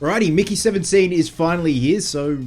Alrighty, Mickey 17 is finally here, so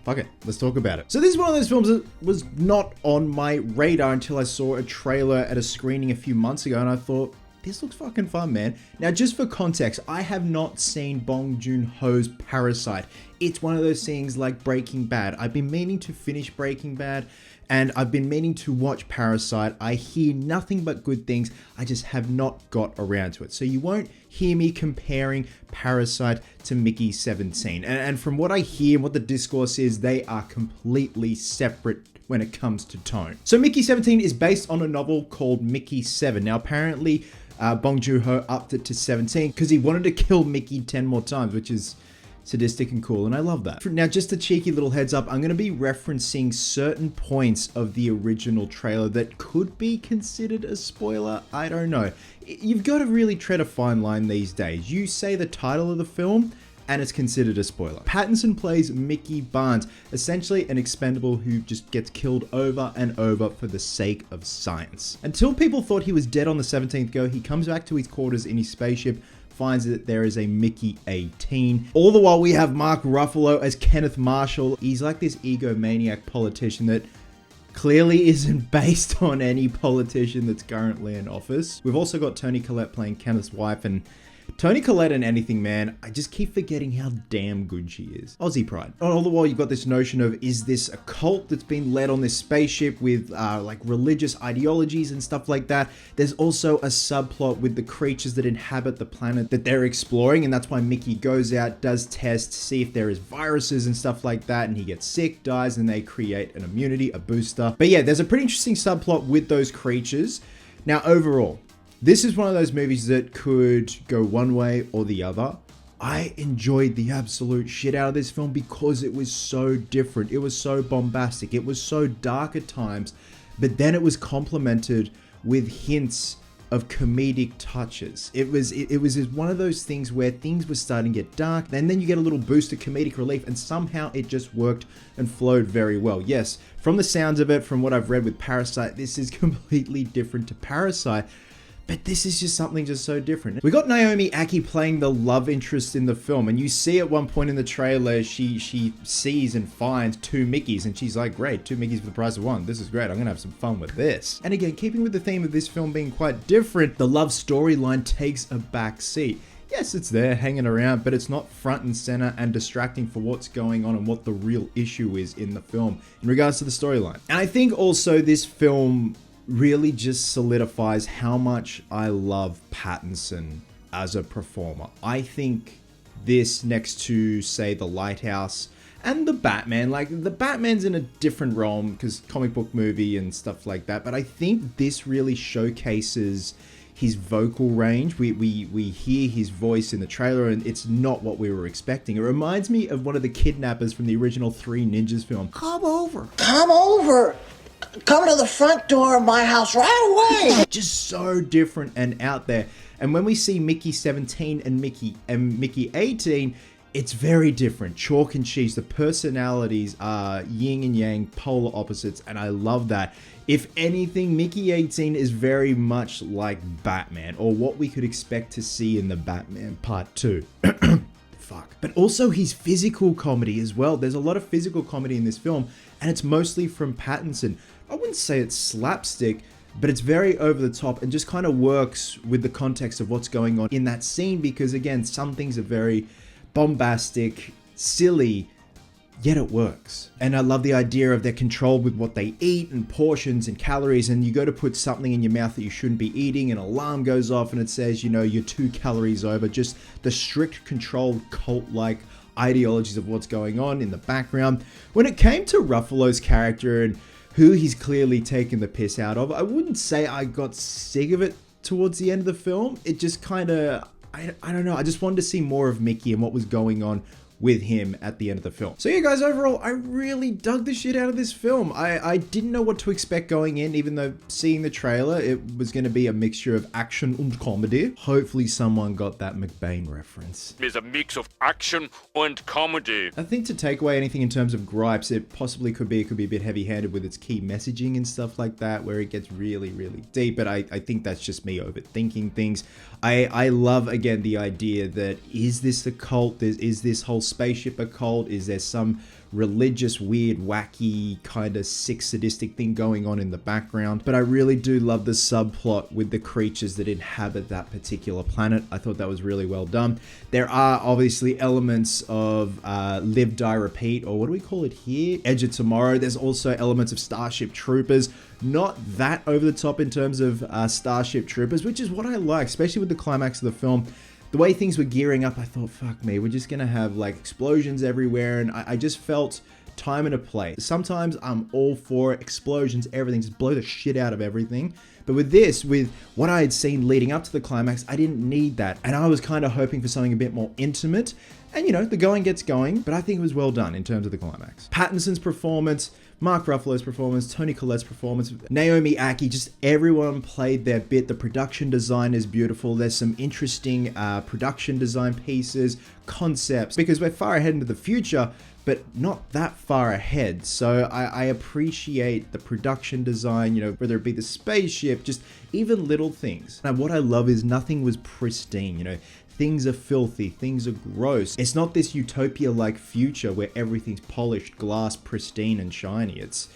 fuck it, let's talk about it. So this is one of those films that was not on my radar until I saw a trailer at a screening a few months ago, and I thought, this looks fucking fun, man. Now, just for context, I have not seen Bong Joon-ho's Parasite. It's one of those things like Breaking Bad. I've been meaning to finish Breaking Bad, and I've been meaning to watch Parasite. I hear nothing but good things. I just have not got around to it. So you won't hear me comparing Parasite to Mickey 17. And from what I hear and what the discourse is, they are completely separate when it comes to tone. So Mickey 17 is based on a novel called Mickey 7. Now, apparently, Bong Joon-ho upped it to 17 because he wanted to kill Mickey 10 more times, which is sadistic and cool, and I love that. Now, just a cheeky little heads up, I'm going to be referencing certain points of the original trailer that could be considered a spoiler. I don't know. You've got to really tread a fine line these days. You say the title of the film, and it's considered a spoiler. Pattinson plays Mickey Barnes, essentially an expendable who just gets killed over and over for the sake of science. Until people thought he was dead on the 17th go, he comes back to his quarters in his spaceship, finds that there is a Mickey 18. All the while we have Mark Ruffalo as Kenneth Marshall. He's like this egomaniac politician that clearly isn't based on any politician that's currently in office. We've also got Toni Collette playing Kenneth's wife, and Toni Collette in anything, man, I just keep forgetting how damn good she is. Aussie pride. All the while, you've got this notion of, is this a cult that's been led on this spaceship with like religious ideologies and stuff like that? There's also a subplot with the creatures that inhabit the planet that they're exploring, and that's why Mickey goes out, does tests, see if there is viruses and stuff like that, and he gets sick, dies, and they create an immunity, a booster. But yeah, there's a pretty interesting subplot with those creatures. Now, overall, this is one of those movies that could go one way or the other. I enjoyed the absolute shit out of this film because it was so different. It was so bombastic. It was so dark at times, but then it was complemented with hints of comedic touches. It was one of those things where things were starting to get dark, and then you get a little boost of comedic relief, and somehow it just worked and flowed very well. Yes, from the sounds of it, from what I've read with Parasite, this is completely different to Parasite. But this is just something just so different. We got Naomi Ackie playing the love interest in the film, and you see at one point in the trailer, she sees and finds two Mickeys, and she's like, great, two Mickeys for the price of one. This is great. I'm gonna have some fun with this. And again, keeping with the theme of this film being quite different, the love storyline takes a back seat. Yes, it's there hanging around, but it's not front and center and distracting for what's going on and what the real issue is in the film in regards to the storyline. And I think also this film really just solidifies how much I love Pattinson as a performer. I think this, next to, say, The Lighthouse and The Batman, like, The Batman's in a different realm because comic book movie and stuff like that, but I think this really showcases his vocal range. We hear his voice in the trailer, and it's not what we were expecting. It reminds me of one of the kidnappers from the original Three Ninjas film. Come over. Come over. Come to the front door of my house right away. Just so different and out there. And when we see Mickey 17 and Mickey 18, it's very different. Chalk and cheese. The personalities are yin and yang, polar opposites, and I love that. If anything, Mickey 18 is very much like Batman, or what we could expect to see in the Batman Part 2. Fuck. But also his physical comedy as well. There's a lot of physical comedy in this film, and it's mostly from Pattinson. I wouldn't say it's slapstick, but it's very over the top and just kind of works with the context of what's going on in that scene, because again, some things are very bombastic, silly, yet it works. And I love the idea of they're controlled with what they eat and portions and calories, and you go to put something in your mouth that you shouldn't be eating, an alarm goes off and it says, you know, you're 2 calories over. Just the strict, controlled, cult-like ideologies of what's going on in the background. When it came to Ruffalo's character and who he's clearly taken the piss out of, I wouldn't say I got sick of it towards the end of the film. It just kind of, I don't know, I just wanted to see more of Mickey and what was going on with him at the end of the film. So yeah, guys, overall, I really dug the shit out of this film. I didn't know what to expect going in, even though seeing the trailer, it was going to be a mixture of action and comedy. Hopefully someone got that McBain reference. Is a mix of action and comedy. I think to take away anything in terms of gripes, it possibly could be a bit heavy-handed with its key messaging and stuff like that, where it gets really, really deep, but I think that's just me overthinking things. I love, again, the idea that, is this a cult? Is this whole spaceship a cult? Is there some religious, weird, wacky, kind of sick, sadistic thing going on in the background? But I really do love the subplot with the creatures that inhabit that particular planet. I thought that was really well done. There are obviously elements of Live, Die, Repeat, or what do we call it here? Edge of Tomorrow. There's also elements of Starship Troopers. Not that over the top in terms of Starship Troopers, which is what I like, especially with the climax of the film. The way things were gearing up, I thought, fuck me, we're just gonna have like explosions everywhere, and I just felt time and a place. Sometimes I'm all for explosions, everything, just blow the shit out of everything. But with this, with what I had seen leading up to the climax, I didn't need that. And I was kind of hoping for something a bit more intimate. And you know, the going gets going, but I think it was well done in terms of the climax. Pattinson's performance, Mark Ruffalo's performance, Toni Collette's performance, Naomi Ackie, just everyone played their bit. The production design is beautiful. There's some interesting production design pieces, concepts, because we're far ahead into the future, but not that far ahead. So I appreciate the production design, you know, whether it be the spaceship, just even little things. And what I love is nothing was pristine, you know. Things are filthy, things are gross. It's not this utopia-like future where everything's polished, glass, pristine, and shiny. It's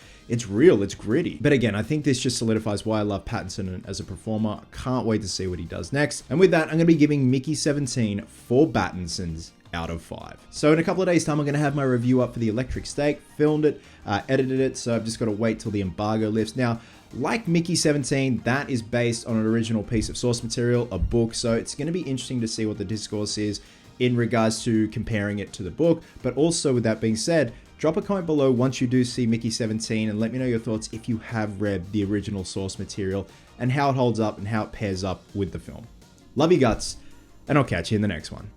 real, it's gritty. But again, I think this just solidifies why I love Pattinson as a performer. I can't wait to see what he does next. And with that, I'm gonna be giving Mickey 17 4 Pattinsons out of 5. So in a couple of days time, I'm going to have my review up for The Electric Steak, filmed it, edited it, so I've just got to wait till the embargo lifts. Now, like Mickey 17, that is based on an original piece of source material, a book, so it's going to be interesting to see what the discourse is in regards to comparing it to the book. But also, with that being said, drop a comment below once you do see Mickey 17 and let me know your thoughts if you have read the original source material and how it holds up and how it pairs up with the film. Love you guts, and I'll catch you in the next one.